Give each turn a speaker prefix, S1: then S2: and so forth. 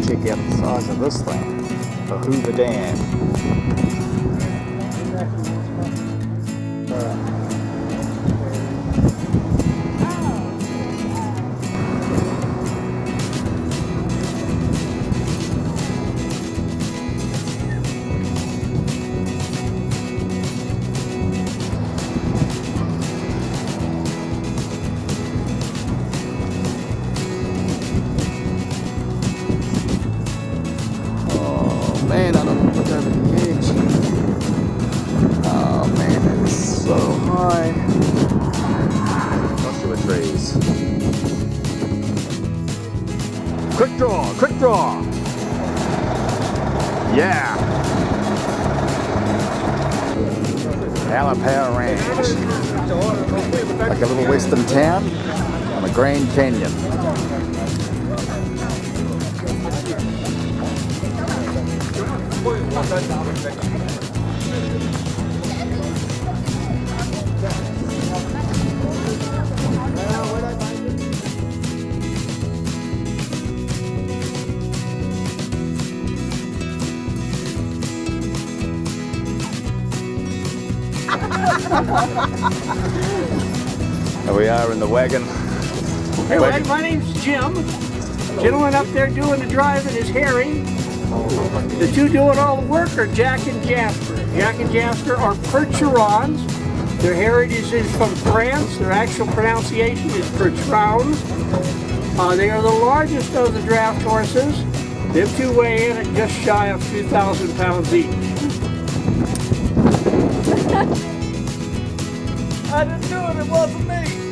S1: check out the size of this thing, the Hoover Dam. Man, I don't look over the edge. Oh man, that is so high. Joshua trees. Quick draw, quick draw. Yeah. Power Ranch. Like a little western town on the Grand Canyon. Here we are in the wagon.
S2: Hey, my name's Jim. Gentleman up there doing the driving is Harry. The two doing all the work are Jack and Jasper. Jack and Jasper are Percherons. Their heritage is from France. Their actual pronunciation is Percherons. They are the largest of the draft horses. Them two weigh in at just shy of 2,000 pounds each.
S3: I didn't do it, it wasn't me.